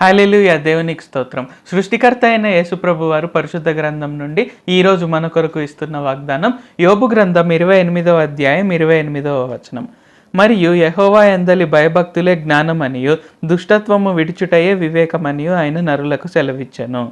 హల్లెలూయా, దేవునికి స్తోత్రం. సృష్టికర్త అయిన యేసుప్రభు వారు పరిశుద్ధ గ్రంథం నుండి ఈరోజు మన కొరకు ఇస్తున్న వాగ్దానం యోబు గ్రంథం 28వ అధ్యాయం 28వ వచనం. మరియు యెహోవా యందలి భయభక్తులే జ్ఞానమనియు దుష్టత్వము విడిచుటయే వివేకమనియు ఆయన నరులకు సెలవిచ్చెను.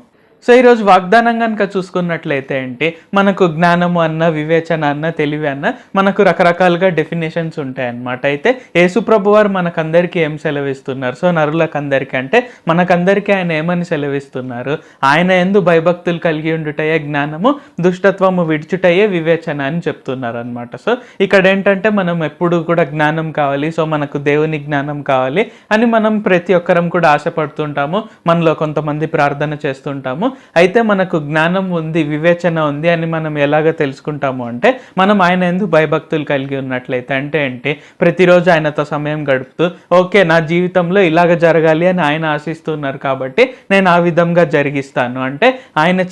సో ఈరోజు వాగ్దానం కనుక చూసుకున్నట్లయితే మనకు జ్ఞానము అన్న, వివేచన అన్న, తెలివి అన్న మనకు రకరకాలుగా డెఫినేషన్స్ ఉంటాయన్నమాట. అయితే యేసుప్రభు వారు మనకందరికీ ఏం సెలవిస్తున్నారు? సో నరులకందరికీ అంటే మనకందరికీ ఆయన ఏమని సెలవిస్తున్నారు? ఆయన యందు భయభక్తులు కలిగి ఉండుటయే జ్ఞానము, దుష్టత్వము విడిచుటయే వివేచన అని చెప్తున్నారు అనమాట. సో ఇక్కడ ఏంటంటే మనం ఎప్పుడు కూడా జ్ఞానం కావాలి, సో మనకు దేవుని జ్ఞానం కావాలి అని మనం ప్రతి ఒక్కరం కూడా ఆశపడుతుంటాము. మనలో కొంతమంది ప్రార్థన చేస్తుంటాము. అయితే మనకు జ్ఞానం ఉంది, వివేచన ఉంది అని మనం ఎలాగ తెలుసుకుంటాము అంటే మనం ఆయన యందు భయభక్తులు కలిగి ఉన్నట్లయితే. అంటే ప్రతిరోజు ఆయనతో సమయం గడుపుతూ ఓకే నా జీవితంలో ఇలాగ జరగాలి అని ఆయన ఆశిస్తున్నారు కాబట్టి నేను ఆ విధంగా జరిగిస్తాను, అంటే ఆయన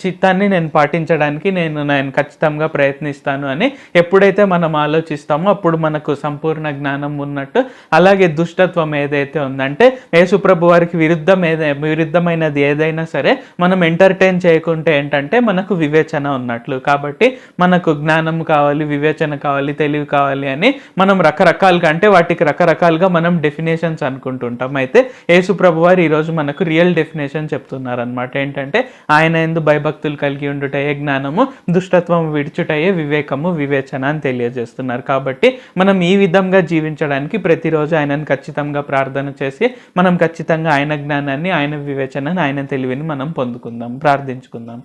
చిత్తాన్ని నేను పాటించడానికి నేను ఖచ్చితంగా ప్రయత్నిస్తాను అని ఎప్పుడైతే మనం ఆలోచిస్తామో అప్పుడు మనకు సంపూర్ణ జ్ఞానం ఉన్నట్టు. అలాగే దుష్టత్వం ఏదైతే ఉందంటే యేసుప్రభు వారికి విరుద్ధమైనది ఏదైనా సరే మనం ఎంటర్టైన్ చేయకుంటే ఏంటంటే మనకు వివేచన ఉన్నట్లు. కాబట్టి మనకు జ్ఞానం కావాలి, వివేచన కావాలి, తెలివి కావాలి అని మనం రకరకాలుగా, అంటే వాటికి రకరకాలుగా మనం డెఫినేషన్స్ అనుకుంటుంటాం. అయితే యేసుప్రభు వారు ఈరోజు మనకు రియల్ డెఫినేషన్ చెప్తున్నారు అనమాట. ఏంటంటే ఆయన యందు భయభక్తులు కలిగి ఉండుటయే జ్ఞానము, దుష్టత్వం విడిచుటయే వివేకము, వివేచన అని తెలియజేస్తున్నారు. కాబట్టి మనం ఈ విధంగా జీవించడానికి ప్రతిరోజు ఆయనను ఖచ్చితంగా ప్రార్థన చేసి మనం ఖచ్చితంగా ఆయన జ్ఞానాన్ని, ఆయన వివేచనని, ఆయన తెలివిని మనం పొందుకుందాం. ప్రార్థించుకుందాం.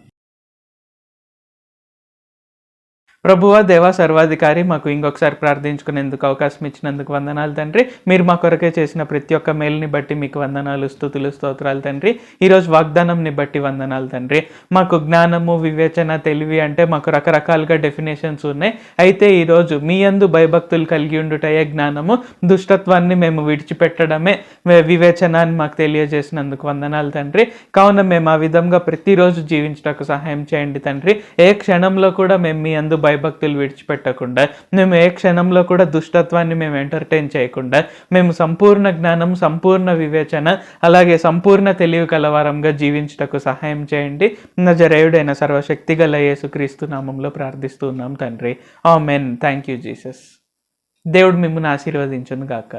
ప్రభువా, దేవా, సర్వాధికారి, మాకు ఇంకొకసారి ప్రార్థించుకునేందుకు అవకాశం ఇచ్చినందుకు వందనాలు తండ్రి. మీరు మా కొరకే చేసిన ప్రతి ఒక్క మేలుని బట్టి మీకు వందనాలు, స్తుతులు, స్తోత్రాలు తండ్రి. ఈరోజు వాగ్దానంని బట్టి వందనాలు తండ్రి. మాకు జ్ఞానము, వివేచన, తెలివి అంటే మాకు రకరకాలుగా డెఫినేషన్స్ ఉన్నాయి. అయితే ఈరోజు మీ యందు భయభక్తులు కలిగి ఉండుటయే జ్ఞానము, దుష్టత్వాన్ని మేము విడిచిపెట్టడమే వివేచన అని మాకు తెలియజేసినందుకు వందనాలు తండ్రి. కావున మేము ఆ విధంగా ప్రతిరోజు జీవించడానికి సహాయం చేయండి తండ్రి. ఏ క్షణంలో కూడా మేము మీ యందు భయభక్తులు విడిచిపెట్టకుండా, మేము ఏ క్షణంలో కూడా దుష్టత్వాన్ని మేము ఎంటర్టైన్ చేయకుండా, మేము సంపూర్ణ జ్ఞానం, సంపూర్ణ వివేచన, అలాగే సంపూర్ణ తెలివి కలవారంగా జీవించుటకు సహాయం చేయండి. నజరేయుడైన సర్వశక్తిగల యేసుక్రీస్తు నామంలో ప్రార్థిస్తున్నాం తండ్రి. ఆమేన్. Thank you Jesus. దేవుడు మిమ్మల్ని ఆశీర్వదించును గాక.